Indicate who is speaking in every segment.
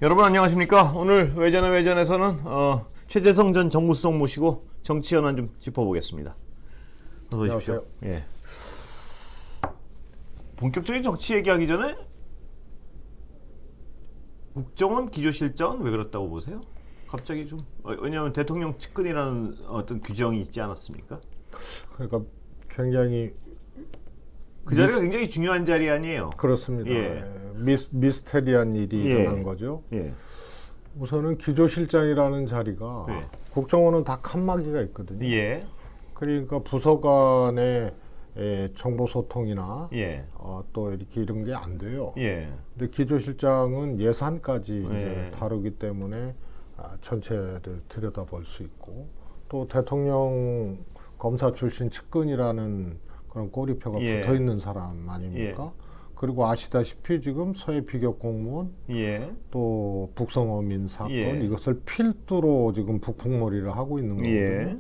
Speaker 1: 여러분 안녕하십니까? 오늘 외전의 외전에서는 최재성 전 정무수석 모시고 정치 현안 좀 짚어보겠습니다. 어서 오십시오. 예. 본격적인 정치 얘기하기 전에 국정원 기조실장은 왜 그렇다고 보세요? 갑자기 좀 왜냐하면 대통령 측근이라는 어떤 규정이 있지 않았습니까?
Speaker 2: 그러니까 굉장히
Speaker 1: 그 자리가 굉장히 중요한 자리 아니에요?
Speaker 2: 그렇습니다.
Speaker 1: 예.
Speaker 2: 미스테리한 일이
Speaker 1: 예.
Speaker 2: 일어난 거죠.
Speaker 1: 예.
Speaker 2: 우선은 기조실장이라는 자리가
Speaker 1: 예.
Speaker 2: 국정원은 다 칸막이가 있거든요.
Speaker 1: 예.
Speaker 2: 그러니까 부서 간의 정보 소통이나
Speaker 1: 예.
Speaker 2: 또 이렇게 이런 게 안 돼요.
Speaker 1: 예.
Speaker 2: 근데 기조실장은 예산까지 이제
Speaker 1: 예.
Speaker 2: 다루기 때문에 전체를 들여다볼 수 있고 또 대통령 검사 출신 측근이라는 그런 꼬리표가
Speaker 1: 예.
Speaker 2: 붙어 있는 사람 아닙니까?
Speaker 1: 예.
Speaker 2: 그리고 아시다시피 지금 서해 피격 공무원
Speaker 1: 예.
Speaker 2: 또 북성어민 사건
Speaker 1: 예.
Speaker 2: 이것을 필두로 지금 북풍몰이를 하고 있는 거거든요.
Speaker 1: 예.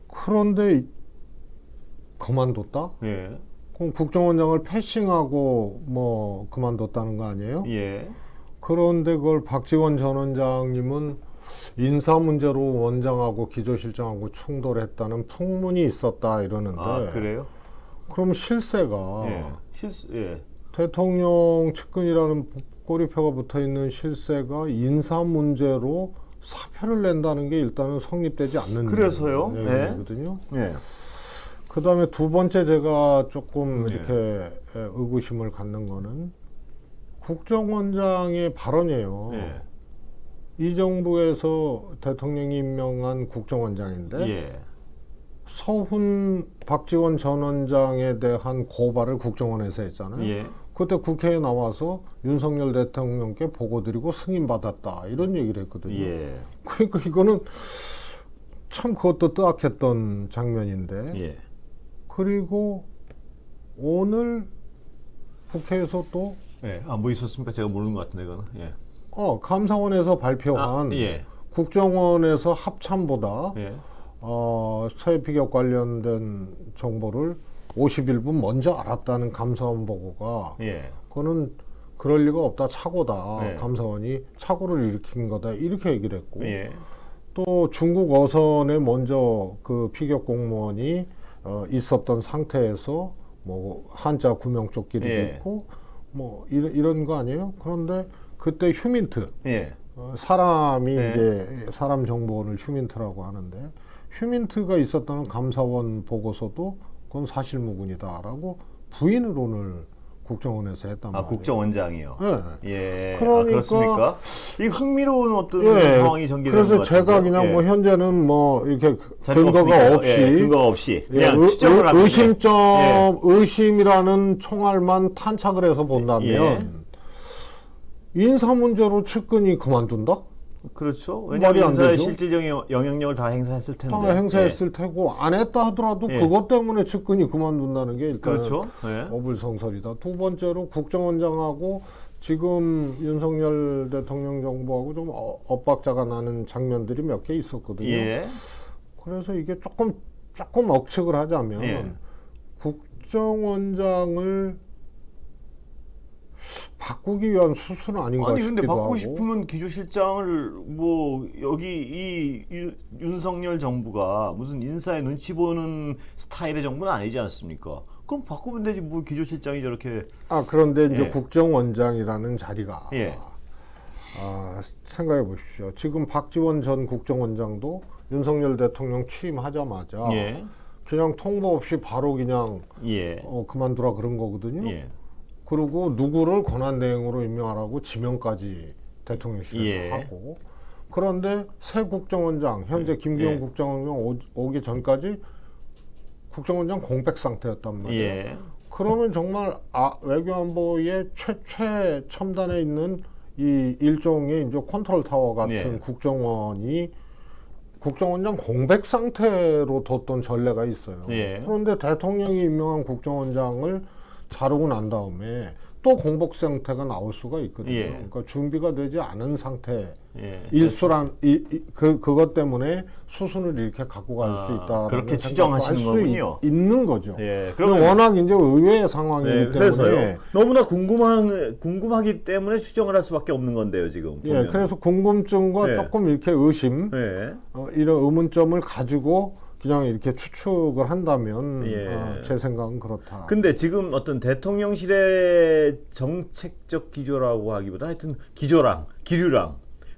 Speaker 2: 그런데 그만뒀다?
Speaker 1: 예.
Speaker 2: 그럼 국정원장을 패싱하고 뭐 그만뒀다는 거 아니에요?
Speaker 1: 예.
Speaker 2: 그런데 그걸 박지원 전 원장님은 인사 문제로 원장하고 기조실장하고 충돌했다는 풍문이 있었다 이러는데
Speaker 1: 아, 그래요?
Speaker 2: 그럼 실세가
Speaker 1: 예. 예.
Speaker 2: 대통령 측근이라는 꼬리표가 붙어 있는 실세가 인사 문제로 사표를 낸다는 게 일단은 성립되지 않는
Speaker 1: 그래서요?
Speaker 2: 얘기거든요.
Speaker 1: 예.
Speaker 2: 그다음에 두 번째 제가 조금
Speaker 1: 예.
Speaker 2: 이렇게 의구심을 갖는 거는 국정원장의 발언이에요.
Speaker 1: 예.
Speaker 2: 이 정부에서 대통령이 임명한 국정원장인데
Speaker 1: 예.
Speaker 2: 서훈 박지원 전 원장에 대한 고발을 국정원에서 했잖아요.
Speaker 1: 예.
Speaker 2: 그때 국회에 나와서 윤석열 대통령께 보고드리고 승인받았다 이런 얘기를 했거든요.
Speaker 1: 예.
Speaker 2: 그러니까 이거는 참 그것도 뜨악했던 장면인데
Speaker 1: 예.
Speaker 2: 그리고 오늘 국회에서 또
Speaker 1: 예. 아, 뭐 있었습니까? 제가 모르는 것 같은데 이거는. 예.
Speaker 2: 감사원에서 발표한
Speaker 1: 예.
Speaker 2: 국정원에서 합참보다
Speaker 1: 예.
Speaker 2: 서해 피격 관련된 정보를 50일 먼저 알았다는 감사원 보고가
Speaker 1: 예.
Speaker 2: 그거는 그럴 리가 없다 착오다.
Speaker 1: 네.
Speaker 2: 감사원이 착오를 일으킨 거다 이렇게 얘기를 했고
Speaker 1: 예.
Speaker 2: 또 중국 어선에 먼저 그 피격 공무원이 있었던 상태에서 뭐 한자 구명조끼도
Speaker 1: 예.
Speaker 2: 있고 뭐 이런 거 아니에요? 그런데 그때 휴민트
Speaker 1: 예.
Speaker 2: 사람이
Speaker 1: 네.
Speaker 2: 이제 사람 정보를 휴민트라고 하는데 휴민트가 있었다는 감사원 보고서도 그건 사실무근이다라고 부인을 오늘 국정원에서 했단 말이에요.
Speaker 1: 국정원장이요.
Speaker 2: 네.
Speaker 1: 예.
Speaker 2: 그러니까-
Speaker 1: 그렇습니까? 이 흥미로운 어떤
Speaker 2: 예,
Speaker 1: 상황이 전개되는
Speaker 2: 그래서
Speaker 1: 것
Speaker 2: 제가
Speaker 1: 같은데요.
Speaker 2: 그냥
Speaker 1: 예.
Speaker 2: 뭐 현재는 뭐 이렇게
Speaker 1: 자료가
Speaker 2: 근거가
Speaker 1: 없으니까요.
Speaker 2: 없이
Speaker 1: 예, 근거 없이
Speaker 2: 예,
Speaker 1: 그냥 추정을 하는데. 예.
Speaker 2: 의심이라는 총알만 탄착을 해서 본다면
Speaker 1: 예.
Speaker 2: 인사 문제로 측근이 그만둔다?
Speaker 1: 그렇죠.
Speaker 2: 말이
Speaker 1: 왜냐하면
Speaker 2: 안
Speaker 1: 인사의
Speaker 2: 되죠.
Speaker 1: 실질적인 영향력을 다 행사했을 텐데.
Speaker 2: 다 행사했을 테고 안 했다 하더라도
Speaker 1: 예.
Speaker 2: 그것 때문에 측근이 그만둔다는 게 일단
Speaker 1: 그렇죠. 예.
Speaker 2: 어불성설이다. 두 번째로 국정원장하고 지금 윤석열 대통령 정부하고 좀 엇박자가 나는 장면들이 몇 개 있었거든요.
Speaker 1: 예.
Speaker 2: 그래서 이게 조금 억측을 하자면
Speaker 1: 예.
Speaker 2: 국정원장을 바꾸기 위한 수순은 아닌가
Speaker 1: 아니 근데
Speaker 2: 싶기도
Speaker 1: 바꾸고
Speaker 2: 하고.
Speaker 1: 싶으면 기조실장을 뭐 여기 윤석열 정부가 무슨 인사에 눈치 보는 스타일의 정부는 아니지 않습니까? 그럼 바꾸면 되지 뭐 기조실장이 저렇게.
Speaker 2: 그런데 이제
Speaker 1: 예.
Speaker 2: 국정원장이라는 자리가
Speaker 1: 예.
Speaker 2: 생각해 보십시오. 지금 박지원 전 국정원장도 윤석열 대통령 취임하자마자
Speaker 1: 예.
Speaker 2: 그냥 통보 없이 바로 그냥
Speaker 1: 예.
Speaker 2: 그만두라 그런 거거든요.
Speaker 1: 예.
Speaker 2: 그리고 누구를 권한대행으로 임명하라고 지명까지 대통령실에서
Speaker 1: 예.
Speaker 2: 하고 그런데 새 국정원장 현재 김기현
Speaker 1: 예.
Speaker 2: 국정원장 오기 전까지 국정원장 공백 상태였단 말이에요.
Speaker 1: 예.
Speaker 2: 그러면 정말 외교안보의 최첨단에 있는 이 일종의 이제 컨트롤 타워 같은
Speaker 1: 예.
Speaker 2: 국정원장 공백 상태로 뒀던 전례가 있어요.
Speaker 1: 예.
Speaker 2: 그런데 대통령이 임명한 국정원장을 자르고 난 다음에 또 공복 상태가 나올 수가 있거든요.
Speaker 1: 예.
Speaker 2: 그러니까 준비가 되지 않은 상태
Speaker 1: 예.
Speaker 2: 그것 때문에 수순을 이렇게 갖고 갈 수 있다.
Speaker 1: 그렇게 추정하시는 거군요.
Speaker 2: 있는 거죠.
Speaker 1: 예.
Speaker 2: 그러면 워낙 이제 의외의 상황이기 때문에
Speaker 1: 그래서요. 너무나 궁금하기 때문에 추정을 할 수밖에 없는 건데요, 지금.
Speaker 2: 예,
Speaker 1: 보면.
Speaker 2: 그래서 궁금증과
Speaker 1: 예.
Speaker 2: 조금 이렇게 의심
Speaker 1: 예.
Speaker 2: 이런 의문점을 가지고 그냥 이렇게 추측을 한다면
Speaker 1: 예.
Speaker 2: 제 생각은 그렇다.
Speaker 1: 근데 지금 어떤 대통령실의 정책적 기조라고 하기보다 하여튼 기류랑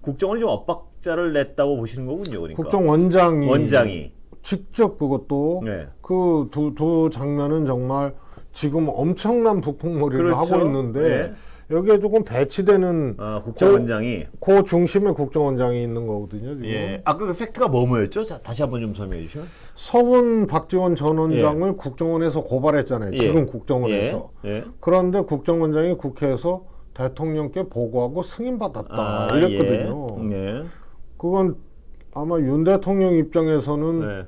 Speaker 1: 국정원이 좀 엇박자를 냈다고 보시는 거군요, 그러니까.
Speaker 2: 국정원장이 직접 그것도
Speaker 1: 네.
Speaker 2: 그 두 장면은 정말 지금 엄청난 북풍몰이를
Speaker 1: 그렇죠.
Speaker 2: 하고 있는데
Speaker 1: 네.
Speaker 2: 여기에 조금 배치되는
Speaker 1: 국정원장이
Speaker 2: 그 중심에 국정원장이 있는 거거든요. 지금.
Speaker 1: 예. 아까 그 팩트가 뭐였죠? 다시 한번 좀 설명해 주시면.
Speaker 2: 서훈 박지원 전 원장을 국정원에서 고발했잖아요.
Speaker 1: 예.
Speaker 2: 지금 국정원에서.
Speaker 1: 예.
Speaker 2: 그런데 국정원장이 국회에서 대통령께 보고하고 승인받았다 이랬거든요.
Speaker 1: 예.
Speaker 2: 그건 아마 윤 대통령 입장에서는
Speaker 1: 네.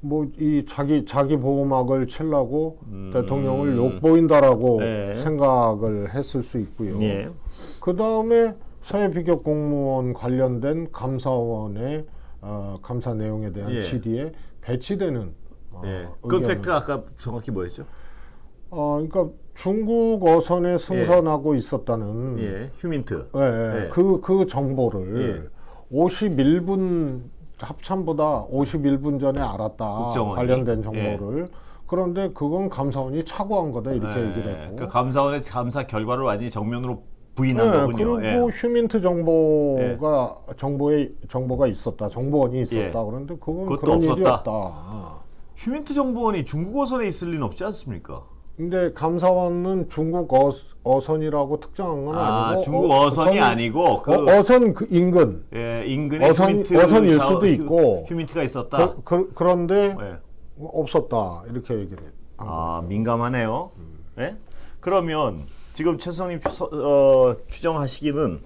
Speaker 2: 뭐 이 자기 보호막을 치려고 대통령을 욕보인다라고
Speaker 1: 네.
Speaker 2: 생각을 했을 수 있고요.
Speaker 1: 예.
Speaker 2: 그 다음에 사회비격 공무원 관련된 감사원의 감사 내용에 대한
Speaker 1: 예.
Speaker 2: 질의에 배치되는
Speaker 1: 예. 그 팩트가 아까 정확히 뭐였죠?
Speaker 2: 그러니까 중국 어선에 승선하고 있었다는
Speaker 1: 예. 휴민트.
Speaker 2: 예. 그 정보를 51분 합참보다 51분 전에 알았다.
Speaker 1: 국정원이.
Speaker 2: 관련된 정보를. 그런데 그건 감사원이 착오한 거다 이렇게 얘기를 했고.
Speaker 1: 그 감사원의 감사 결과를 완전히 정면으로 부인한 거군요.
Speaker 2: 그리고 휴민트 정보가 있었다. 정보원이 있었다. 그런데 그건 그런
Speaker 1: 없었다.
Speaker 2: 일이 없다.
Speaker 1: 휴민트 정보원이 중국 어선에 있을 리는 없지 않습니까?
Speaker 2: 근데 감사원은 중국 어선이라고 특정한 건 아니고
Speaker 1: 중국 어선이 아니고
Speaker 2: 어선 그 인근
Speaker 1: 인근에
Speaker 2: 어선일 수도 있고
Speaker 1: 휴민트가 있었다.
Speaker 2: 그런데 없었다 이렇게 얘기를 한 거죠.
Speaker 1: 민감하네요. 네? 그러면 지금 최수성님 추정하시기는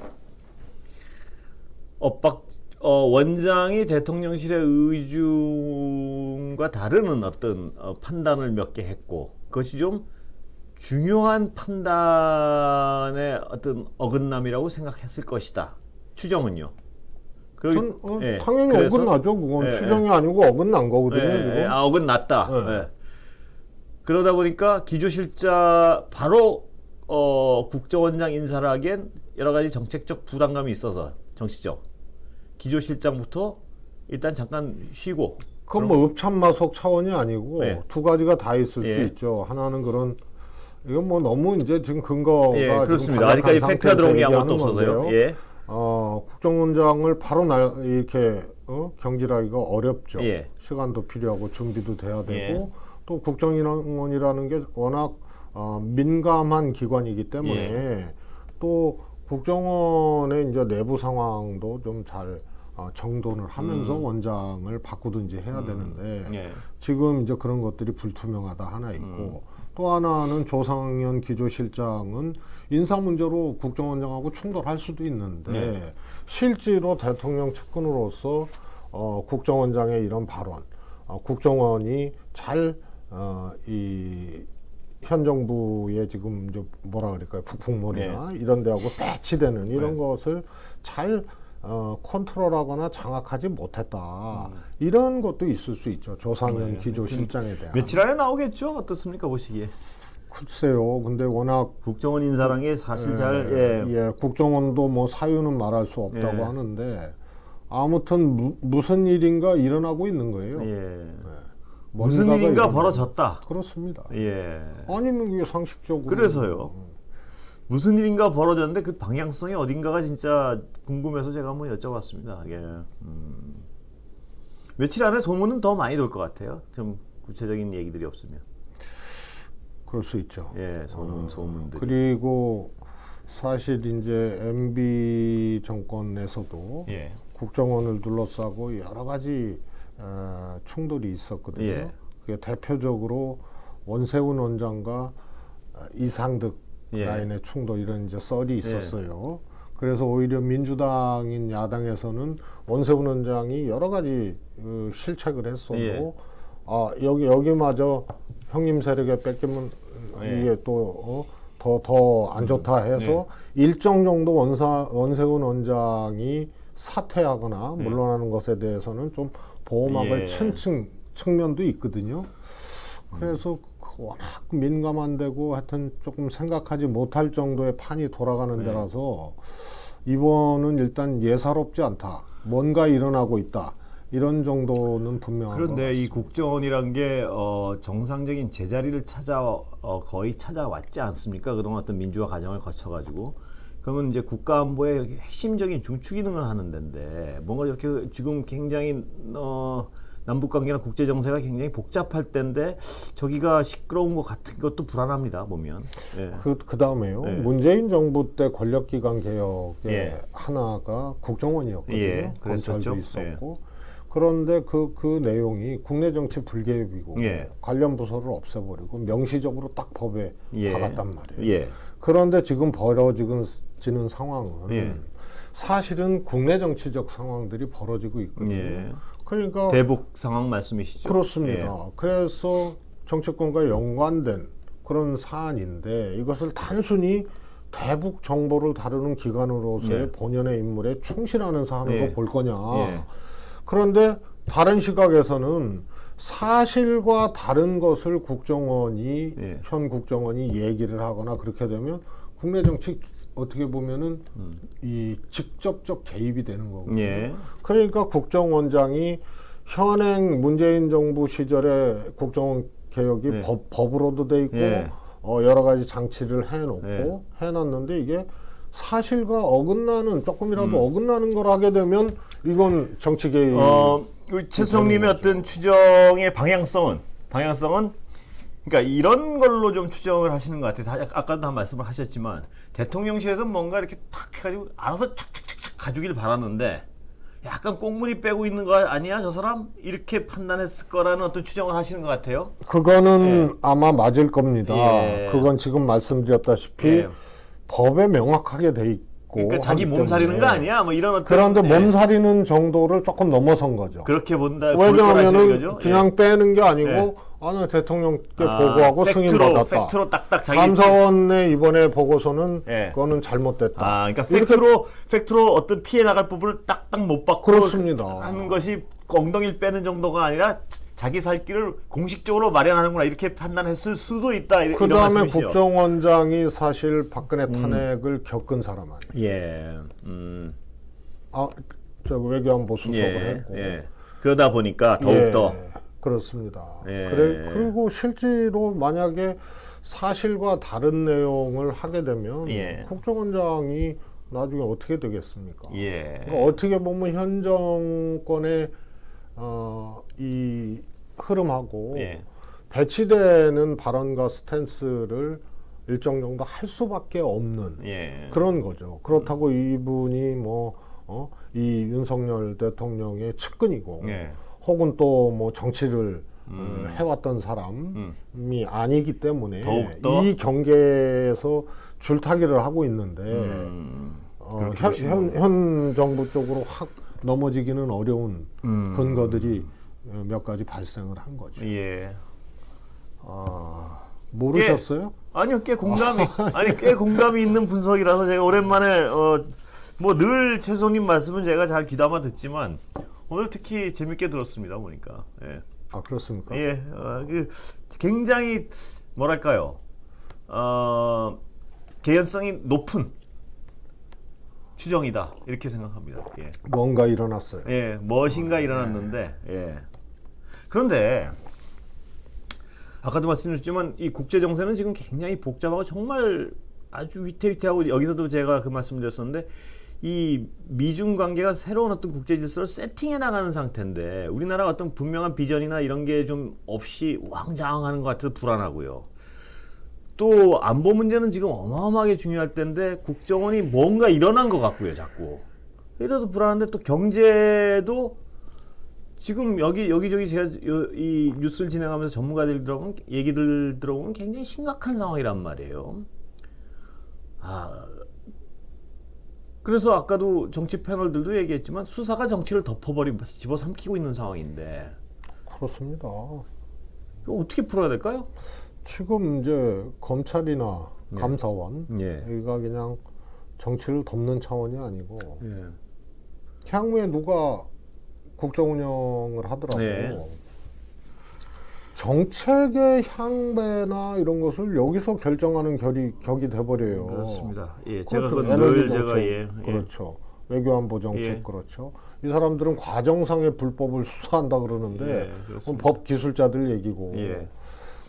Speaker 1: 원장이 대통령실의 의중과 다르는 어떤 판단을 몇 개 했고 그것이 좀 중요한 판단의 어떤 어긋남이라고 생각했을 것이다. 추정은요.
Speaker 2: 당연히 어긋나죠. 그건 추정이 아니고 어긋난 거거든요. 지금.
Speaker 1: 어긋났다. 그러다 보니까 기조실장 바로 국정원장 인사를 하기엔 여러 가지 정책적 부담감이 있어서 정치적 기조실장부터 일단 잠깐 쉬고.
Speaker 2: 그건 뭐 읍참마속 차원이 아니고 두 가지가 다 있을 수 있죠. 하나는 그런 이건 뭐 너무 이제 지금 근거가
Speaker 1: 그렇습니다. 아직까지 팩트가 들어온 게 아무것도 없어서요.
Speaker 2: 국정원장을 바로 이렇게 경질하기가 어렵죠. 시간도 필요하고 준비도 돼야 되고 또 국정원이라는 게 워낙 민감한 기관이기 때문에 또 국정원의 이제 내부 상황도 좀 잘 정돈을 하면서 원장을 바꾸든지 해야 되는데 지금 이제 그런 것들이 불투명하다 하나 있고 또 하나는 조상현 기조실장은 인사 문제로 국정원장하고 충돌할 수도 있는데 실제로 대통령 측근으로서 국정원장의 이런 발언, 국정원이 잘 현 정부의 지금 이제 뭐라 그럴까요, 북풍몰이나 이런 데하고 배치되는 이런 것을 잘 컨트롤하거나 장악하지 못했다. 이런 것도 있을 수 있죠. 조상현 기조실장에 대한.
Speaker 1: 며칠 안에 나오겠죠? 어떻습니까 보시기에?
Speaker 2: 글쎄요. 근데 워낙
Speaker 1: 국정원 인사란 게 사실
Speaker 2: 국정원도 뭐 사유는 말할 수 없다고 하는데 아무튼 무슨 일인가 일어나고 있는 거예요.
Speaker 1: 무슨 일인가 벌어졌다.
Speaker 2: 그렇습니다. 아니면 이게 상식적으로.
Speaker 1: 그래서요. 무슨 일인가 벌어졌는데 그 방향성이 어딘가가 진짜 궁금해서 제가 한번 여쭤봤습니다. 며칠 안에 소문은 더 많이 돌 것 같아요. 좀 구체적인 얘기들이 없으면.
Speaker 2: 그럴 수 있죠.
Speaker 1: 소문들.
Speaker 2: 그리고 사실 이제 MB 정권에서도 국정원을 둘러싸고 여러 가지 충돌이 있었거든요. 그게 대표적으로 원세훈 원장과 이상득 라인의 충돌 이런 이제 썰이 있었어요. 그래서 오히려 민주당인 야당에서는 원세훈 원장이 여러 가지 실책을 했어도 여기마저 형님 세력에 뺏기면 이게 또 더 안 좋다 해서 일정 정도 원세훈 원장이 사퇴하거나 물러나는 것에 대해서는 좀 보호막을 친 측면도 있거든요. 그래서 워낙 민감한 데고 하여튼 조금 생각하지 못할 정도의 판이 돌아가는 데라서 이번은 일단 예사롭지 않다. 뭔가 일어나고 있다. 이런 정도는 분명한 것
Speaker 1: 그런데 이
Speaker 2: 같습니다.
Speaker 1: 국정원이란 게 정상적인 제자리를 거의 찾아왔지 않습니까? 그동안 어떤 민주화 과정을 거쳐가지고 그러면 이제 국가안보의 핵심적인 중추 기능을 하는 데인데 뭔가 이렇게 지금 굉장히 남북 관계나 국제 정세가 굉장히 복잡할 때인데 저기가 시끄러운 것 같은 것도 불안합니다. 보면. 예.
Speaker 2: 그 다음에요. 문재인 정부 때 권력기관 개혁의 하나가 국정원이었거든요.
Speaker 1: 예,
Speaker 2: 검찰도
Speaker 1: 그랬었죠.
Speaker 2: 있었고. 그런데 그 내용이 국내 정치 불개입이고 관련 부서를 없애버리고 명시적으로 딱 법에 박았단 말이에요. 그런데 지금 벌어지는 상황은 사실은 국내 정치적 상황들이 벌어지고 있거든요. 그러니까
Speaker 1: 대북 상황 말씀이시죠?
Speaker 2: 그렇습니다. 그래서 정치권과 연관된 그런 사안인데 이것을 단순히 대북 정보를 다루는 기관으로서의 본연의 임무에 충실하는 사안으로 볼 거냐. 그런데 다른 시각에서는 사실과 다른 것을 국정원이 현 국정원이 얘기를 하거나 그렇게 되면 국내 정치 어떻게 보면은 이 직접적 개입이 되는 거거든요. 그러니까 국정원장이 현행 문재인 정부 시절에 국정원 개혁이 법으로도 돼 있고 여러 가지 장치를 해놓고 해놨는데 이게 사실과 어긋나는 조금이라도 어긋나는 걸 하게 되면 이건 정치 개입.
Speaker 1: 우리 최수영님의 어떤 추정의 방향성은 그러니까 이런 걸로 좀 추정을 하시는 것 같아요. 아까도 한 말씀을 하셨지만 대통령실에서 뭔가 이렇게 탁 해가지고 알아서 착착착 가주길 바랐는데 약간 꽁무니 빼고 있는 거 아니야 저 사람? 이렇게 판단했을 거라는 어떤 추정을 하시는 것 같아요.
Speaker 2: 그거는 아마 맞을 겁니다. 그건 지금 말씀드렸다시피 법에 명확하게 돼 있고
Speaker 1: 그러니까 자기 몸살이는 거 아니야? 뭐 이런 어떤
Speaker 2: 그런데 몸살이는 정도를 조금 넘어선 거죠.
Speaker 1: 그렇게 본다.
Speaker 2: 왜냐하면은 그냥 빼는 게 아니고 아니 대통령께 보고하고 승인받았다.
Speaker 1: 팩트로 딱딱 자기
Speaker 2: 감사원의 이번에 보고서는 그거는 잘못됐다.
Speaker 1: 그러니까 팩트로 어떤 피해 나갈 부분을 딱딱 못 받고
Speaker 2: 그렇습니다.
Speaker 1: 하는 것이 엉덩이를 빼는 정도가 아니라 자기 살 길을 공식적으로 마련하는구나 이렇게 판단했을 수도 있다.
Speaker 2: 그 다음에 국정원장이 사실 박근혜 탄핵을 겪은 사람 아니에요. 저 외교안보 수석을 했고
Speaker 1: 그러다 보니까 더욱더
Speaker 2: 그렇습니다. 그리고 실제로 만약에 사실과 다른 내용을 하게 되면 국정원장이 나중에 어떻게 되겠습니까? 그러니까 어떻게 보면 현 정권의 이 흐름하고 배치되는 발언과 스탠스를 일정 정도 할 수밖에 없는 그런 거죠. 그렇다고 이분이 이 윤석열 대통령의 측근이고 혹은 또 뭐 정치를 해왔던 사람이 아니기 때문에
Speaker 1: 더욱더?
Speaker 2: 이 경계에서 줄타기를 하고 있는데 현 정부 쪽으로 확 넘어지기는 어려운 근거들이 몇 가지 발생을 한 거죠. 모르셨어요?
Speaker 1: 아니요, 꽤 공감이 있는 분석이라서 제가 오랜만에 뭐 늘 최소님 말씀은 제가 잘 귀담아 듣지만 오늘 특히 재밌게 들었습니다 보니까.
Speaker 2: 아 그렇습니까?
Speaker 1: 굉장히 뭐랄까요, 개연성이 높은 추정이다 이렇게 생각합니다.
Speaker 2: 뭔가 일어났어요.
Speaker 1: 무엇인가 일어났는데 그런데 아까도 말씀드렸지만 이 국제 정세는 지금 굉장히 복잡하고 정말 아주 위태위태하고 여기서도 제가 그 말씀드렸었는데 이 미중 관계가 새로운 어떤 국제 질서를 세팅해 나가는 상태인데 우리나라가 어떤 분명한 비전이나 이런 게 좀 없이 우왕좌왕하는 것 같아서 불안하고요. 또 안보 문제는 지금 어마어마하게 중요할 때인데 국정원이 뭔가 일어난 것 같고요, 자꾸. 이래서 불안한데 또 경제도 지금 여기저기 제가 이 뉴스를 진행하면서 전문가들 들어보면 얘기들 들어보면 굉장히 심각한 상황이란 말이에요. 그래서 아까도 정치 패널들도 얘기했지만 수사가 정치를 덮어버리고 집어삼키고 있는 상황인데
Speaker 2: 그렇습니다.
Speaker 1: 이거 어떻게 풀어야 될까요?
Speaker 2: 지금 이제 검찰이나 감사원
Speaker 1: 예.
Speaker 2: 여기가 그냥 정치를 덮는 차원이 아니고
Speaker 1: 예.
Speaker 2: 향후에 누가 국정 운영을 하더라도
Speaker 1: 네.
Speaker 2: 정책의 향배나 이런 것을 여기서 결정하는 격이 돼버려요.
Speaker 1: 그렇습니다. 예,
Speaker 2: 그렇죠.
Speaker 1: 제가 그건
Speaker 2: 에너지
Speaker 1: 늘 제가
Speaker 2: 정책,
Speaker 1: 예.
Speaker 2: 그렇죠. 외교안보 정책
Speaker 1: 예.
Speaker 2: 그렇죠. 이 사람들은 과정상의 불법을 수사한다 그러는데
Speaker 1: 예, 그렇습니다.
Speaker 2: 그건 법 기술자들 얘기고.
Speaker 1: 예.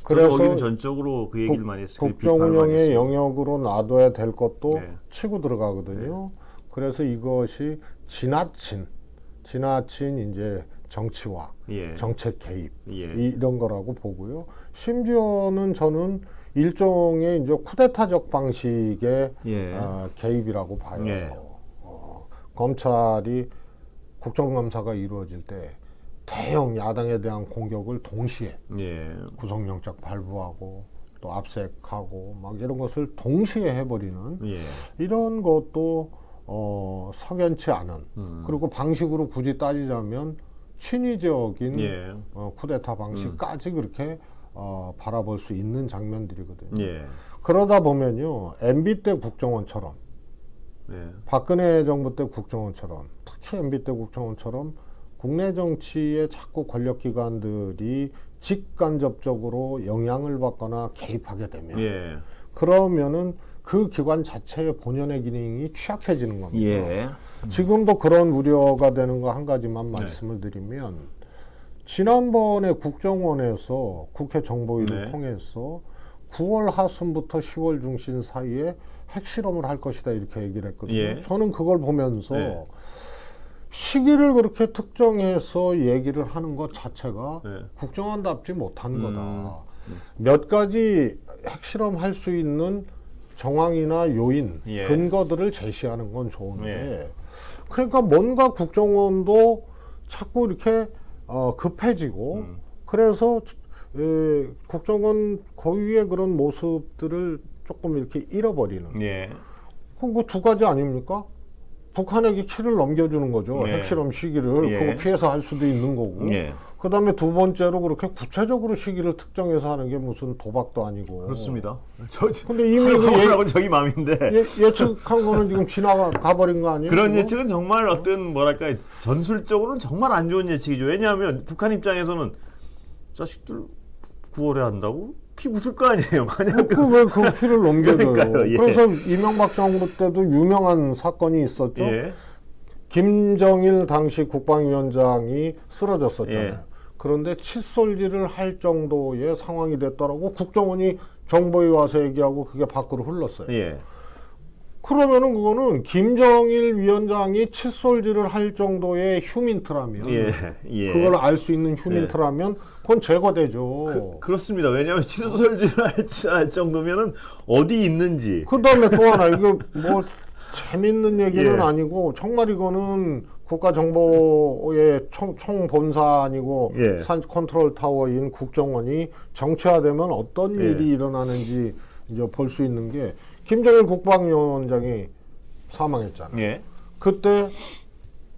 Speaker 2: 그래서
Speaker 1: 거기는 전적으로 그 얘기를 많이 했어요.
Speaker 2: 국정
Speaker 1: 비판을 많이
Speaker 2: 운영의
Speaker 1: 했어요.
Speaker 2: 영역으로 놔둬야 될 것도
Speaker 1: 네.
Speaker 2: 치고 들어가거든요. 그래서 이것이 지나친 이제 정치화,
Speaker 1: 예.
Speaker 2: 정책 개입
Speaker 1: 예.
Speaker 2: 이런 거라고 보고요. 심지어는 저는 일종의 이제 쿠데타적 방식의
Speaker 1: 예.
Speaker 2: 개입이라고 봐요.
Speaker 1: 예.
Speaker 2: 검찰이 국정감사가 이루어질 때 대형 야당에 대한 공격을 동시에
Speaker 1: 예.
Speaker 2: 구속영장 발부하고 또 압색하고 막 이런 것을 동시에 해버리는
Speaker 1: 예.
Speaker 2: 이런 것도 석연치 않은 그리고 방식으로 굳이 따지자면 친위적인
Speaker 1: 예.
Speaker 2: 쿠데타 방식까지 그렇게 바라볼 수 있는 장면들이거든요.
Speaker 1: 예.
Speaker 2: 그러다 보면요 MB 때 국정원처럼
Speaker 1: 예.
Speaker 2: 박근혜 정부 때 국정원처럼 특히 MB 때 국정원처럼 국내 정치에 자꾸 권력기관들이 직간접적으로 영향을 받거나 개입하게 되면
Speaker 1: 예.
Speaker 2: 그러면은 그 기관 자체의 본연의 기능이 취약해지는 겁니다.
Speaker 1: 예.
Speaker 2: 지금도 그런 우려가 되는 거 한 가지만 말씀을 드리면 지난번에 국정원에서 국회 정보위를
Speaker 1: 네.
Speaker 2: 통해서 9월 하순부터 10월 중신 사이에 핵실험을 할 것이다 이렇게 얘기를 했거든요.
Speaker 1: 예.
Speaker 2: 저는 그걸 보면서
Speaker 1: 네.
Speaker 2: 시기를 그렇게 특정해서 얘기를 하는 것 자체가
Speaker 1: 네.
Speaker 2: 국정원답지 못한 거다. 몇 가지 핵실험할 수 있는 정황이나 요인,
Speaker 1: 예.
Speaker 2: 근거들을 제시하는 건 좋은데
Speaker 1: 예.
Speaker 2: 그러니까 뭔가 국정원도 자꾸 이렇게 급해지고 그래서 국정원 고유의 그런 모습들을 조금 이렇게 잃어버리는
Speaker 1: 예.
Speaker 2: 그 두 가지 아닙니까? 북한에게 키를 넘겨주는 거죠.
Speaker 1: 예.
Speaker 2: 핵실험 시기를
Speaker 1: 예.
Speaker 2: 그거 피해서 할 수도 있는 거고.
Speaker 1: 예.
Speaker 2: 그다음에 두 번째로 그렇게 구체적으로 시기를 특정해서 하는 게 무슨 도박도 아니고.
Speaker 1: 그렇습니다.
Speaker 2: 근데 이미 그
Speaker 1: 하고 저기 마음인데.
Speaker 2: 예측한 거는 지금 지나가 버린 거 아니에요?
Speaker 1: 그런
Speaker 2: 그거?
Speaker 1: 예측은 정말 어떤 뭐랄까 전술적으로는 정말 안 좋은 예측이죠. 왜냐하면 북한 입장에서는 자식들 9월에 한다고 피 웃을 거 아니에요. 만약
Speaker 2: 그 피를 넘겨줘요.
Speaker 1: 그러니까요, 예.
Speaker 2: 그래서 이명박 정부 때도 유명한 사건이 있었죠.
Speaker 1: 예.
Speaker 2: 김정일 당시 국방위원장이 쓰러졌었잖아요.
Speaker 1: 예.
Speaker 2: 그런데 칫솔질을 할 정도의 상황이 됐더라고 국정원이 정보에 와서 얘기하고 그게 밖으로 흘렀어요.
Speaker 1: 예.
Speaker 2: 그러면은 그거는 김정일 위원장이 칫솔질을 할 정도의 휴민트라면
Speaker 1: 예. 예.
Speaker 2: 그걸 알 수 있는 휴민트라면 그건 제거되죠.
Speaker 1: 그렇습니다. 왜냐하면 칫솔질을 할 정도면은 어디 있는지.
Speaker 2: 그다음에 또 하나 이거 뭐 재밌는 얘기는
Speaker 1: 예.
Speaker 2: 아니고 정말 이거는 국가정보의 총본사 아니고
Speaker 1: 예.
Speaker 2: 산 컨트롤 타워인 국정원이 정치화되면 어떤
Speaker 1: 예.
Speaker 2: 일이 일어나는지 이제 볼 수 있는 게 김정일 국방위원장이 사망했잖아요.
Speaker 1: 예.
Speaker 2: 그때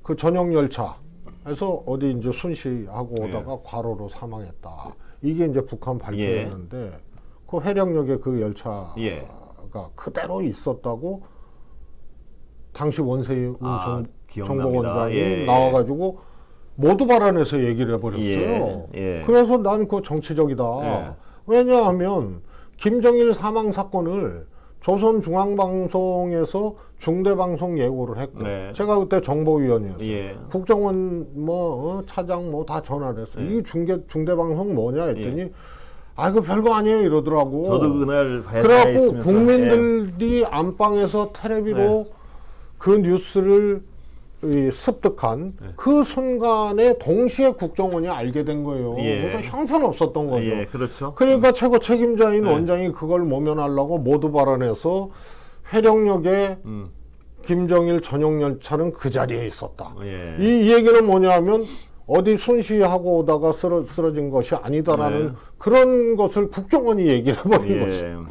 Speaker 2: 그 전용 열차에서 어디 이제 순시하고 오다가 과로로 사망했다. 이게 이제 북한 발표였는데 그 해령역에 그 열차가
Speaker 1: 예.
Speaker 2: 그대로 있었다고 당시 원세훈
Speaker 1: 기억납니다.
Speaker 2: 정보원장이
Speaker 1: 예.
Speaker 2: 나와가지고 모두 발언해서 얘기를 해버렸어요.
Speaker 1: 예. 예.
Speaker 2: 그래서 난 그거 정치적이다.
Speaker 1: 예.
Speaker 2: 왜냐하면 김정일 사망 사건을 조선중앙방송에서 중대방송 예고를 했고
Speaker 1: 네.
Speaker 2: 제가 그때 정보위원이었어요.
Speaker 1: 예.
Speaker 2: 국정원 차장 다 전화를 했어요. 이 중대방송 뭐냐 했더니 아 이거 별거 아니에요 이러더라고.
Speaker 1: 저도 그날 회사에
Speaker 2: 그래갖고
Speaker 1: 있으면서
Speaker 2: 국민들이 안방에서 텔레비로 그 뉴스를 습득한 그 순간에 동시에 국정원이 알게 된 거예요.
Speaker 1: 예.
Speaker 2: 그러니까 형편없었던 거죠.
Speaker 1: 예, 그렇죠.
Speaker 2: 그러니까 최고 책임자인 원장이 그걸 모면하려고 모두 발언해서 회령역에 김정일 전용 열차는 그 자리에 있었다.
Speaker 1: 예.
Speaker 2: 이 얘기는 뭐냐면 어디 순시하고 오다가 쓰러진 것이 아니다라는 그런 것을 국정원이 얘기를 해버린 거죠.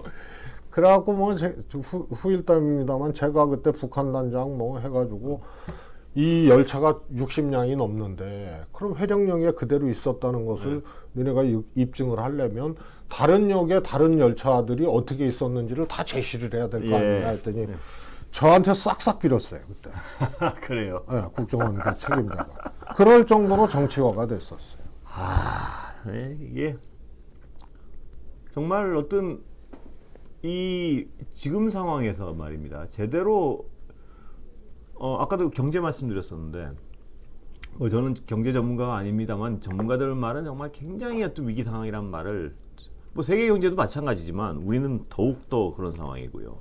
Speaker 2: 그래갖고 뭐 후일담입니다만 제가 그때 북한 단장 뭐 해가지고 이 열차가 60량이 넘는데 그럼 회령역에 그대로 있었다는 것을 너네가 입증을 하려면 다른 역에 다른 열차들이 어떻게 있었는지를 다 제시를 해야 될 거 아니냐 했더니 저한테 싹싹 빌었어요 그때.
Speaker 1: 그래요.
Speaker 2: 네, 국정원 그 책임자가. 그럴 정도로 정치화가 됐었어요.
Speaker 1: 이게 정말 어떤 이 지금 상황에서 말입니다. 제대로 아까도 경제 말씀드렸었는데 저는 경제 전문가가 아닙니다만 전문가들 말은 정말 굉장히 어떤 위기 상황이란 말을 뭐 세계 경제도 마찬가지지만 우리는 더욱 더 그런 상황이고요.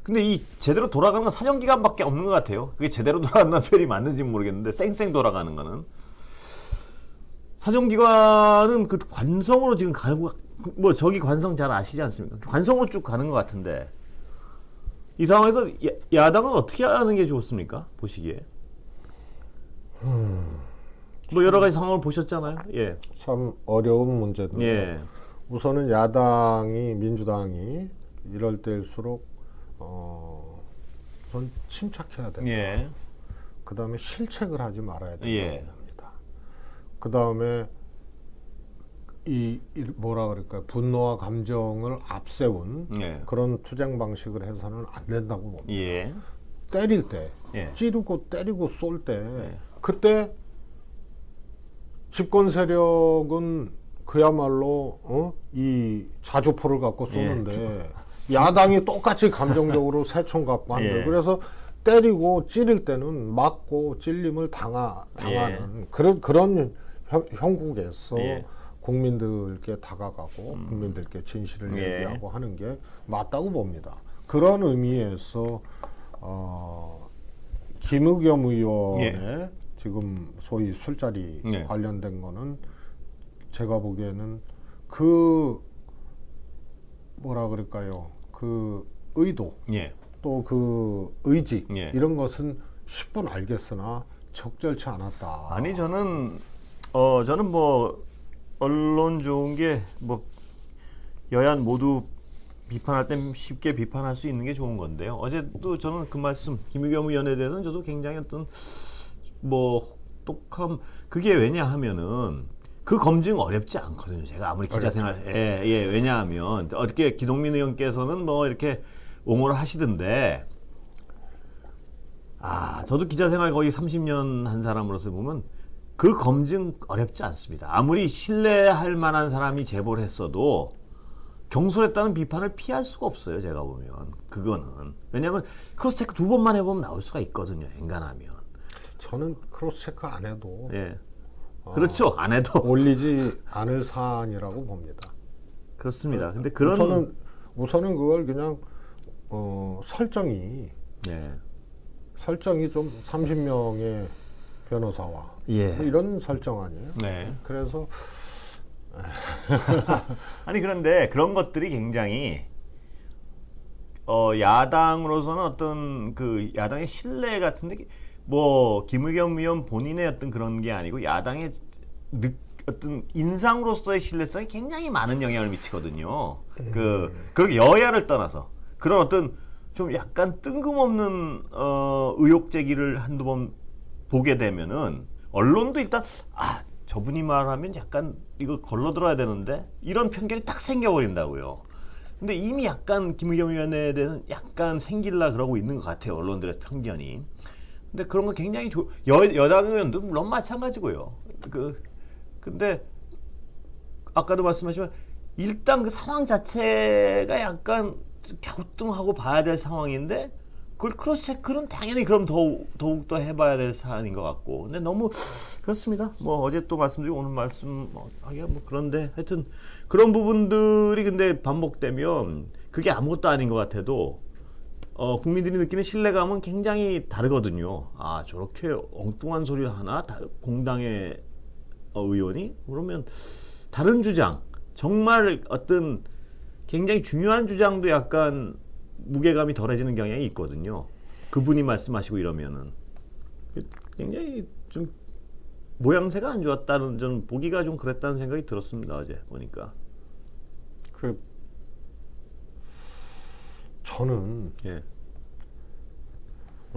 Speaker 1: 근데 이 제대로 돌아가는 건 사정기간밖에 없는 것 같아요. 그게 제대로 돌아가는 표현이 맞는지 모르겠는데 쌩쌩 돌아가는 거는 사정기관은 그 관성으로 지금 가고 뭐 저기 관성 잘 아시지 않습니까? 관성으로 쭉 가는 것 같은데 이 상황에서 야당은 어떻게 하는 게 좋습니까? 보시기에 뭐 여러 가지 상황을 보셨잖아요. 예.
Speaker 2: 참 어려운 문제인데
Speaker 1: 예.
Speaker 2: 우선은 야당이 민주당이 이럴 때일수록 우선 침착해야 된다.
Speaker 1: 예.
Speaker 2: 그 다음에 실책을 하지 말아야 된다고
Speaker 1: 예.
Speaker 2: 봅니다. 그 다음에 이 뭐라 그럴까요? 분노와 감정을 앞세운
Speaker 1: 예.
Speaker 2: 그런 투쟁 방식을 해서는 안 된다고 봅니다.
Speaker 1: 예.
Speaker 2: 때릴 때,
Speaker 1: 예.
Speaker 2: 찌르고 때리고 쏠 때,
Speaker 1: 예.
Speaker 2: 그때 집권 세력은 그야말로 이 자주포를 갖고 쏘는데 야당이 똑같이 감정적으로 새총 갖고 한다. 그래서 때리고 찌를 때는 맞고 찔림을 당하는 그런 형국에서 국민들께 다가가고 국민들께 진실을 얘기하고 하는 게 맞다고 봅니다. 그런 의미에서 김의겸 의원의 지금 소위 술자리 관련된 거는 제가 보기에는 그 뭐라 그럴까요? 그 의도 또 그 의지 이런 것은 10분 알겠으나 적절치 않았다.
Speaker 1: 아니 저는 뭐 언론 좋은 게 뭐 여야 모두 비판할 땐 쉽게 비판할 수 있는 게 좋은 건데요. 어제도 저는 그 말씀 김의겸 의원에 대해서는 저도 굉장히 어떤 뭐 혹독함 그게 왜냐하면은 그 검증 어렵지 않거든요. 제가 아무리 기자 생활 왜냐하면 어떻게 기동민 의원께서는 뭐 이렇게 옹호를 하시던데 저도 기자 생활 거의 30년 한 사람으로서 보면 그 검증 어렵지 않습니다. 아무리 신뢰할 만한 사람이 제보를 했어도 경솔했다는 비판을 피할 수가 없어요. 제가 보면 그거는 왜냐하면 크로스 체크 2번만 해보면 나올 수가 있거든요. 엔간하면
Speaker 2: 저는 크로스 체크 안 해도
Speaker 1: 그렇죠. 안 해도
Speaker 2: 올리지 않을 사안이라고 봅니다.
Speaker 1: 그렇습니다. 근데 그런
Speaker 2: 우선은 그걸 그냥 설정이 좀 30명의 변호사와 이런 설정 아니에요? 그래서
Speaker 1: 아니 그런데 그런 것들이 굉장히 야당으로서는 어떤 그 야당의 신뢰 같은데 뭐 김의겸 의원 본인의 어떤 그런 게 아니고 야당의 어떤 인상으로서의 신뢰성이 굉장히 많은 영향을 미치거든요. 그렇게 여야를 떠나서 그런 어떤 좀 약간 뜬금없는 의혹 제기를 한두 번 보게 되면은 언론도 일단 저분이 말하면 약간 이거 걸러들어야 되는데 이런 편견이 딱 생겨버린다고요. 근데 이미 약간 김의겸 의원에 대해서는 약간 생길라 그러고 있는 것 같아요. 언론들의 편견이. 근데 그런 거 굉장히 여당 의원도 물론 마찬가지고요. 근데 아까도 말씀하셨지만 일단 그 상황 자체가 약간 갸우뚱하고 봐야 될 상황인데 그걸 크로스 체크는 당연히 그럼 더욱 더 해봐야 될 사안인 것 같고 근데 너무 그렇습니다. 뭐 어제 또 말씀드리고 오늘 말씀 하기가 뭐 그런데 하여튼 그런 부분들이 근데 반복되면 그게 아무것도 아닌 것 같아도 국민들이 느끼는 신뢰감은 굉장히 다르거든요. 저렇게 엉뚱한 소리를 하나 공당의 의원이 그러면 다른 주장 정말 어떤 굉장히 중요한 주장도 약간 무게감이 덜해지는 경향이 있거든요. 그분이 말씀하시고 이러면은 굉장히 좀 모양새가 안 좋았다는 좀 보기가 좀 그랬다는 생각이 들었습니다. 어제 보니까.
Speaker 2: 저는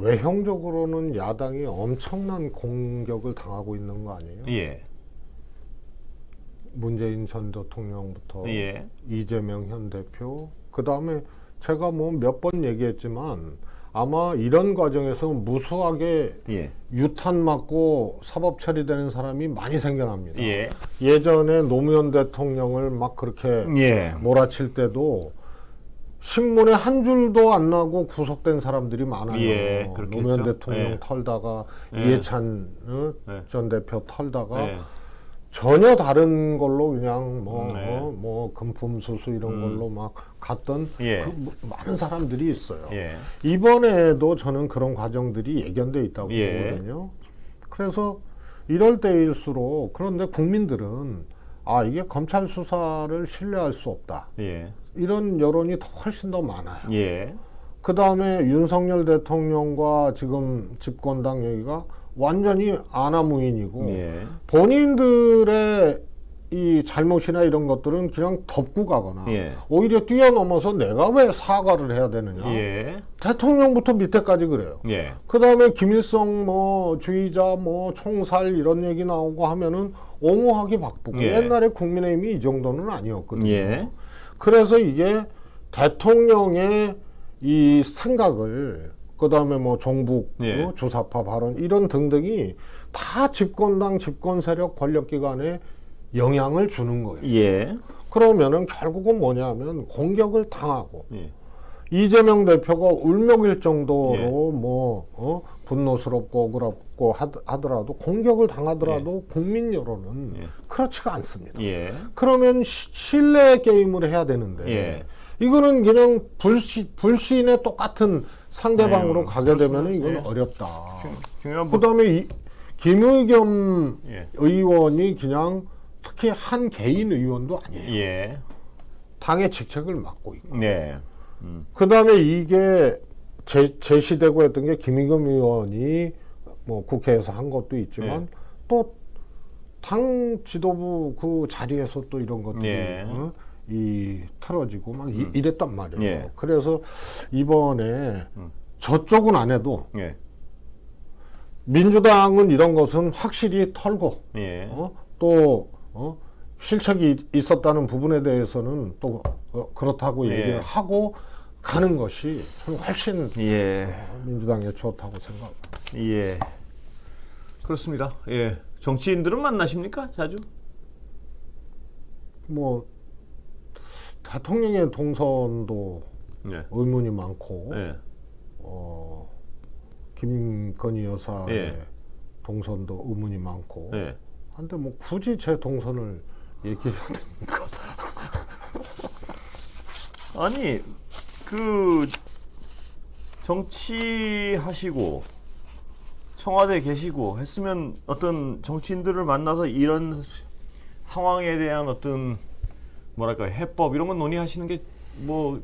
Speaker 2: 외형적으로는 야당이 엄청난 공격을 당하고 있는 거 아니에요?
Speaker 1: 예.
Speaker 2: 문재인 전 대통령부터
Speaker 1: 예.
Speaker 2: 이재명 현 대표, 그 다음에 제가 뭐 몇 번 얘기했지만 아마 이런 과정에서 무수하게
Speaker 1: 예.
Speaker 2: 유탄 맞고 사법 처리되는 사람이 많이 생겨납니다.
Speaker 1: 예.
Speaker 2: 예전에 노무현 대통령을 막 그렇게
Speaker 1: 예.
Speaker 2: 몰아칠 때도 신문에 한 줄도 안 나고 구속된 사람들이 많아요.
Speaker 1: 예, 그렇겠죠.
Speaker 2: 노무현 대통령
Speaker 1: 예.
Speaker 2: 털다가
Speaker 1: 예.
Speaker 2: 이해찬
Speaker 1: 예.
Speaker 2: 전 대표 털다가
Speaker 1: 예.
Speaker 2: 전혀 다른 걸로 그냥
Speaker 1: 네.
Speaker 2: 뭐 금품 수수 이런 걸로 막 갔던
Speaker 1: 예.
Speaker 2: 많은 사람들이 있어요.
Speaker 1: 예.
Speaker 2: 이번에도 저는 그런 과정들이 예견돼 있다고
Speaker 1: 예.
Speaker 2: 보거든요. 그래서 이럴 때일수록, 그런데 국민들은 아, 이게 검찰 수사를 신뢰할 수 없다,
Speaker 1: 예.
Speaker 2: 이런 여론이 훨씬 더 많아요.
Speaker 1: 예.
Speaker 2: 그 다음에 윤석열 대통령과 지금 집권당 여기가 완전히 아나무인이고
Speaker 1: 예.
Speaker 2: 본인들의 이 잘못이나 이런 것들은 그냥 덮고 가거나
Speaker 1: 예.
Speaker 2: 오히려 뛰어넘어서 내가 왜 사과를 해야 되느냐.
Speaker 1: 예.
Speaker 2: 대통령부터 밑에까지 그래요.
Speaker 1: 예.
Speaker 2: 그 다음에 김일성 뭐 주의자 뭐 총살 이런 얘기 나오고 하면은 옹호하기 바쁘고
Speaker 1: 예.
Speaker 2: 옛날에 국민의힘이 이 정도는 아니었거든요.
Speaker 1: 예.
Speaker 2: 그래서 이게 대통령의 이 생각을, 그 다음에 뭐 종북,
Speaker 1: 예.
Speaker 2: 주사파 발언 이런 등등이 다 집권당 집권 세력 권력기관에 영향을 주는 거예요.
Speaker 1: 예.
Speaker 2: 그러면은 결국은 뭐냐면 공격을 당하고
Speaker 1: 예.
Speaker 2: 이재명 대표가 울먹일 정도로
Speaker 1: 예.
Speaker 2: 뭐 분노스럽고 억울하고 하더라도 공격을 당하더라도 국민 여론은
Speaker 1: 예.
Speaker 2: 그렇지가 않습니다.
Speaker 1: 예.
Speaker 2: 그러면 신뢰 게임을 해야 되는데
Speaker 1: 예.
Speaker 2: 이거는 그냥 불신의 똑같은 상대방으로
Speaker 1: 네,
Speaker 2: 가게 되면
Speaker 1: 그렇습니다.
Speaker 2: 이건
Speaker 1: 예.
Speaker 2: 어렵다.
Speaker 1: 중요한
Speaker 2: 그다음에 김의겸
Speaker 1: 예.
Speaker 2: 의원이 그냥 특히 한 개인 의원도 아니에요.
Speaker 1: 예.
Speaker 2: 당의 직책을 맡고 있고.
Speaker 1: 네.
Speaker 2: 그다음에 이게 제시되고 했던 게 김의겸 의원이 뭐 국회에서 한 것도 있지만
Speaker 1: 예.
Speaker 2: 또 당 지도부 그 자리에서 또 이런 것들이
Speaker 1: 예.
Speaker 2: 이 틀어지고 막 이랬단 말이에요.
Speaker 1: 예.
Speaker 2: 그래서 이번에 저쪽은 안 해도
Speaker 1: 예.
Speaker 2: 민주당은 이런 것은 확실히 털고
Speaker 1: 예.
Speaker 2: 또 실책이 있었다는 부분에 대해서는 또 그렇다고
Speaker 1: 예.
Speaker 2: 얘기를 하고 가는 것이 저는 훨씬
Speaker 1: 예.
Speaker 2: 민주당에 좋다고 생각합니다.
Speaker 1: 예. 그렇습니다. 예. 정치인들은 만나십니까? 자주?
Speaker 2: 뭐 대통령의 동선도
Speaker 1: 예.
Speaker 2: 의문이 많고
Speaker 1: 예.
Speaker 2: 김건희 여사의
Speaker 1: 예.
Speaker 2: 동선도 의문이 많고
Speaker 1: 예.
Speaker 2: 한데 뭐 굳이 제 동선을 얘기해야 됩니까?
Speaker 1: 아니, 그 정치하시고 청와대에 계시고 했으면 어떤 정치인들을 만나서 이런 상황에 대한 어떤 뭐랄까 해법 이런 건 논의하시는 게 뭐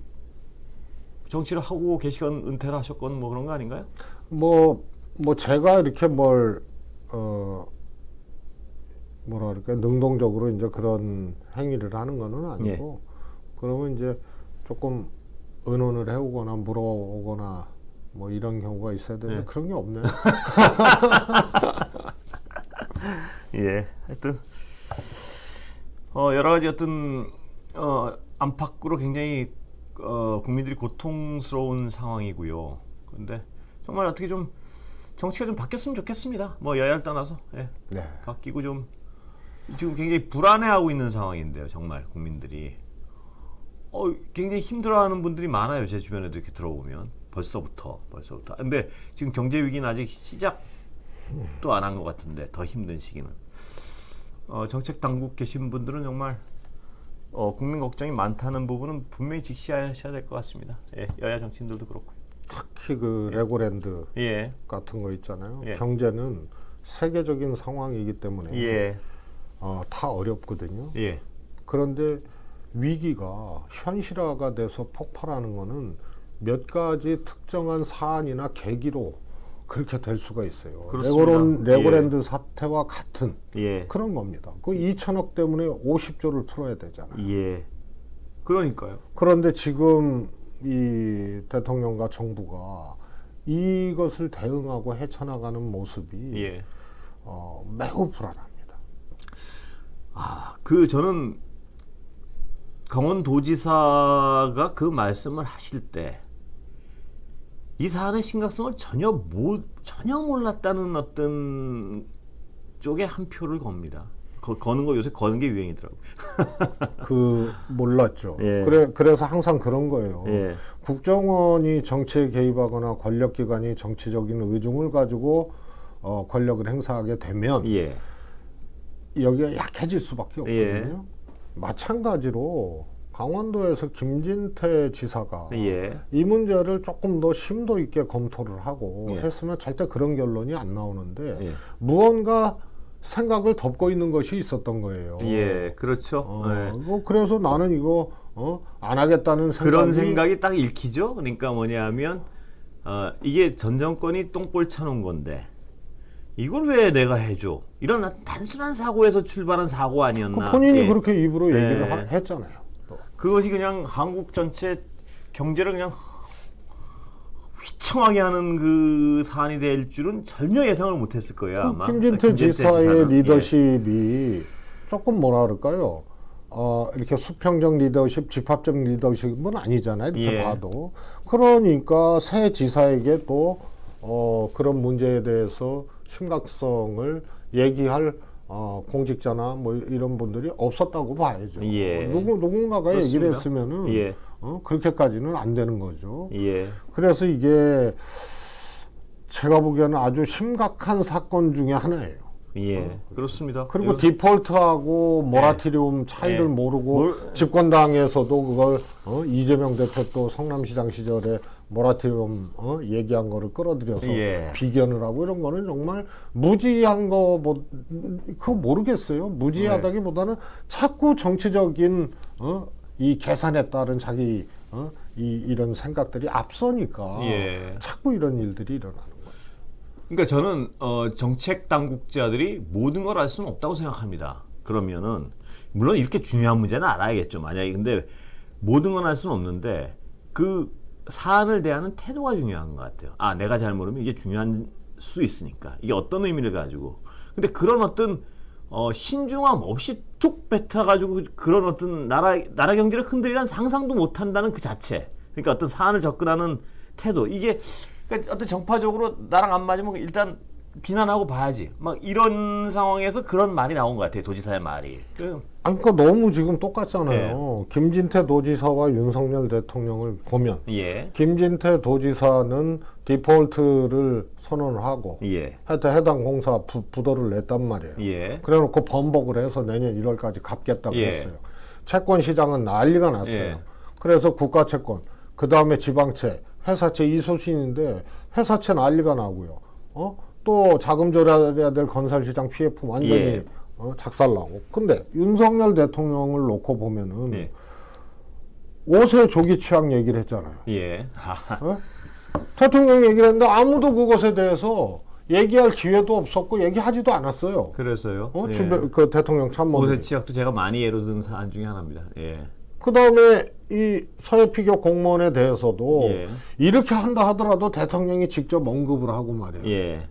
Speaker 1: 정치를 하고 계시건 은퇴를 하셨건 뭐 그런 거 아닌가요?
Speaker 2: 뭐 제가 이렇게 뭐라 그럴까 능동적으로 이제 그런 행위를 하는 거는 아니고 그러면 이제 조금 의논을 해오거나 물어오거나 뭐 이런 경우가 있어야 되는데
Speaker 1: 예.
Speaker 2: 그런 게 없네요.
Speaker 1: 예, 하여튼 여러 가지 어떤 안팎으로 굉장히 국민들이 고통스러운 상황이고요. 그런데 정말 어떻게 좀 정치가 좀 바뀌었으면 좋겠습니다. 뭐 여야를 떠나서 예,
Speaker 2: 네.
Speaker 1: 바뀌고 좀 지금 굉장히 불안해하고 있는 상황인데요. 정말 국민들이 굉장히 힘들어하는 분들이 많아요. 제 주변에도 이렇게 들어보면 벌써부터. 근데 지금 경제 위기는 아직 시작도 안 한 것 같은데 더 힘든 시기는. 정책 당국 계신 분들은 정말 국민 걱정이 많다는 부분은 분명히 직시하셔야 될 것 같습니다. 예, 여야 정치인들도 그렇고요.
Speaker 2: 특히 그 레고랜드
Speaker 1: 예,
Speaker 2: 같은 거 있잖아요.
Speaker 1: 예.
Speaker 2: 경제는 세계적인 상황이기 때문에
Speaker 1: 예,
Speaker 2: 다 어렵거든요.
Speaker 1: 예,
Speaker 2: 그런데 위기가 현실화가 돼서 폭발하는 거는 몇 가지 특정한 사안이나 계기로 그렇게 될 수가 있어요.
Speaker 1: 그렇습니다.
Speaker 2: 레고랜드 사태와 같은
Speaker 1: 예,
Speaker 2: 그런 겁니다. 그 2천억 때문에 50조를 풀어야 되잖아요.
Speaker 1: 예. 그러니까요.
Speaker 2: 그런데 지금 이 대통령과 정부가 이것을 대응하고 헤쳐나가는 모습이
Speaker 1: 예.
Speaker 2: 매우 불안합니다.
Speaker 1: 저는 강원도지사가 그 말씀을 하실 때 이 사안의 심각성을 전혀 몰랐다는 어떤 쪽에 한 표를 겁니다. 거는 거 요새 거는 게 유행이더라고요.
Speaker 2: 몰랐죠.
Speaker 1: 예.
Speaker 2: 그래서 항상 그런 거예요.
Speaker 1: 예.
Speaker 2: 국정원이 정치에 개입하거나 권력기관이 정치적인 의중을 가지고 권력을 행사하게 되면
Speaker 1: 예.
Speaker 2: 여기가 약해질 수밖에 없거든요.
Speaker 1: 예.
Speaker 2: 마찬가지로 강원도에서 김진태 지사가
Speaker 1: 예.
Speaker 2: 이 문제를 조금 더 심도 있게 검토를 하고
Speaker 1: 예.
Speaker 2: 했으면 절대 그런 결론이 안 나오는데
Speaker 1: 예.
Speaker 2: 무언가 생각을 덮고 있는 것이 있었던 거예요.
Speaker 1: 예, 그렇죠. 예.
Speaker 2: 그래서 나는 이거 안 하겠다는 생각이
Speaker 1: 그런 생각이 딱 읽히죠. 그러니까 뭐냐면 이게 전 정권이 똥볼 차놓은 건데 이걸 왜 내가 해줘? 이런 단순한 사고에서 출발한 사고 아니었나?
Speaker 2: 본인이
Speaker 1: 예.
Speaker 2: 그렇게 입으로 얘기를
Speaker 1: 예.
Speaker 2: 했잖아요. 또.
Speaker 1: 그것이 그냥 한국 전체 경제를 그냥 휘청하게 하는 그 사안이 될 줄은 전혀 예상을 못했을 거예요. 아마.
Speaker 2: 김진태 지사의
Speaker 1: 지사는.
Speaker 2: 리더십이 조금 뭐라 그럴까요? 이렇게 수평적 리더십, 집합적 리더십은 아니잖아요. 이렇게
Speaker 1: 예.
Speaker 2: 봐도. 그러니까 새 지사에게 또 그런 문제에 대해서 심각성을 얘기할 공직자나 뭐 이런 분들이 없었다고 봐야죠.
Speaker 1: 예.
Speaker 2: 누군가가
Speaker 1: 그렇습니다.
Speaker 2: 얘기를 했으면은
Speaker 1: 예.
Speaker 2: 그렇게까지는 안 되는 거죠.
Speaker 1: 예.
Speaker 2: 그래서 이게 제가 보기에는 아주 심각한 사건 중에 하나예요.
Speaker 1: 예. 그렇습니다.
Speaker 2: 그리고 디폴트하고 모라토리움 차이를
Speaker 1: 예.
Speaker 2: 모르고 집권당에서도 그걸 이재명 대표 또 성남시장 시절에 모라토리움 얘기한 거를 끌어들여서
Speaker 1: 예.
Speaker 2: 비견을 하고 이런 거는 정말 무지한 거 그거 모르겠어요. 무지하다기보다는 자꾸 정치적인 이 계산에 따른 자기 이런 생각들이 앞서니까
Speaker 1: 예.
Speaker 2: 자꾸 이런 일들이 일어나는 거예요.
Speaker 1: 그러니까 저는 정책 당국자들이 모든 걸 알 수는 없다고 생각합니다. 그러면은 물론 이렇게 중요한 문제는 알아야겠죠. 만약에 근데 모든 건 알 수는 없는데 그 사안을 대하는 태도가 중요한 것 같아요. 내가 잘 모르면 이게 중요한 수 있으니까 이게 어떤 의미를 가지고. 근데 그런 어떤 신중함 없이 툭 뱉어가지고 그런 어떤 나라 경제를 흔들리란 상상도 못한다는 그 자체. 그러니까 어떤 사안을 접근하는 태도 이게. 그러니까 어떤 정파적으로 나랑 안 맞으면 일단 비난하고 봐야지. 막 이런 상황에서 그런 말이 나온 것 같아요. 도지사의 말이.
Speaker 2: 그러니까 너무 지금 똑같잖아요. 김진태 도지사와 윤석열 대통령을 보면
Speaker 1: 예.
Speaker 2: 김진태 도지사는 디폴트를 선언을 하고
Speaker 1: 예.
Speaker 2: 하여튼 해당 공사 부도를 냈단 말이에요.
Speaker 1: 예.
Speaker 2: 그래놓고 번복을 해서 내년 1월까지 갚겠다고
Speaker 1: 예.
Speaker 2: 했어요. 채권 시장은 난리가 났어요.
Speaker 1: 예.
Speaker 2: 그래서 국가채권, 그 다음에 지방채, 회사채 이소신인데 회사채 난리가 나고요. 또 자금 조달해야 될 건설시장 PF 완전히
Speaker 1: 예.
Speaker 2: 작살나고. 근데 윤석열 대통령을 놓고 보면은
Speaker 1: 예.
Speaker 2: 5세 조기 취약 얘기를 했잖아요.
Speaker 1: 예.
Speaker 2: 대통령이 얘기를 했는데 아무도 그것에 대해서 얘기할 기회도 없었고 얘기하지도 않았어요.
Speaker 1: 그래서요. 예.
Speaker 2: 주변 그 대통령 참모들.
Speaker 1: 오세 치약도 제가 많이 예로 든 사안 중에 하나입니다. 예.
Speaker 2: 그 다음에 이 서해피격 공무원에 대해서도
Speaker 1: 예.
Speaker 2: 이렇게 한다 하더라도 대통령이 직접 언급을 하고 말이에요.
Speaker 1: 예.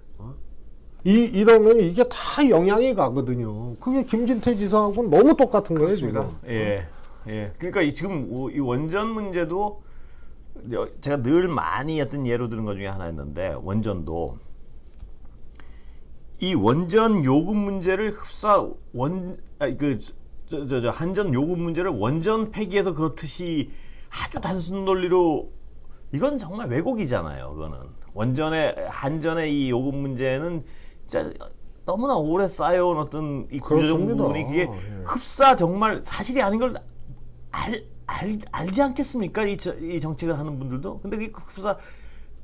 Speaker 2: 이러면 이게 다 영향이 가거든요. 그게 김진태 지사하고는 너무 똑같은 거예요, 지금.
Speaker 1: 예. 예. 그러니까 지금 이 원전 문제도 제가 늘 많이 어떤 예로 드는 것 중에 하나였는데 원전도 이 원전 요금 문제를 한전 요금 문제를 원전 폐기해서 그렇듯이 아주 단순 논리로 이건 정말 왜곡이잖아요. 그거는 한전의 이 요금 문제는 진짜 너무나 오래 쌓여온 어떤 이 구조적 부분이 그게 흡사 정말 사실이 아닌 걸 알지 않겠습니까? 이 정책을 하는 분들도. 근데 그게 흡사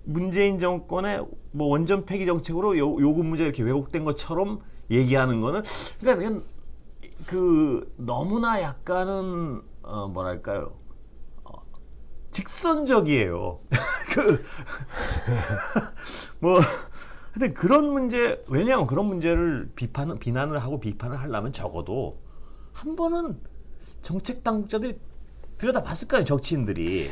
Speaker 1: 문재인 정권의 뭐 원전 폐기 정책으로 요금 문제 이렇게 왜곡된 것처럼 얘기하는 거는 그러니까 그 너무나 약간은 뭐랄까요? 직선적이에요. 하여튼 그런 문제, 왜냐하면 그런 문제를 비난을 하고 비판을 하려면 적어도 한 번은 정책 당국자들이 들여다봤을 거 아니에요. 정치인들이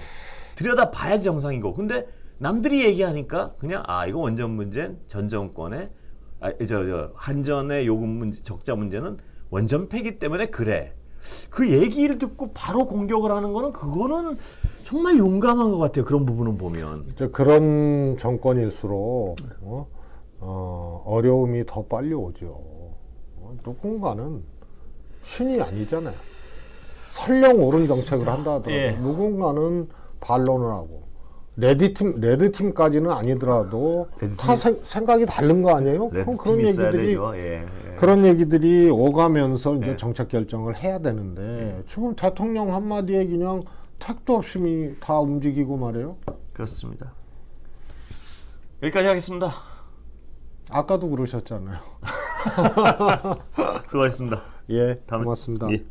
Speaker 1: 들여다봐야지 정상이고. 근데 남들이 얘기하니까 그냥 이거 원전 문제는 전 정권의 한전의 요금 문제, 적자 문제는 원전 폐기 때문에 그래. 그 얘기를 듣고 바로 공격을 하는 거는 그거는 정말 용감한 것 같아요. 그런 부분은 보면.
Speaker 2: 이제 그런 정권일수록 어려움이 더 빨리 오죠. 누군가는 신이 아니잖아요. 설령 옳은 정책을 한다 하더라도
Speaker 1: 예.
Speaker 2: 누군가는 반론을 하고 레드팀까지는 아니더라도 다 생각이 다른 거 아니에요? 그럼 그런 얘기들이 그런 얘기들이 오가면서 이제 정책 결정을 해야 되는데 지금 대통령 한마디에 그냥 택도 없이 다 움직이고 말이에요.
Speaker 1: 그렇습니다. 여기까지 하겠습니다.
Speaker 2: 아까도 그러셨잖아요.
Speaker 1: 수고하셨습니다.
Speaker 2: 예, 고맙습니다.
Speaker 1: 예.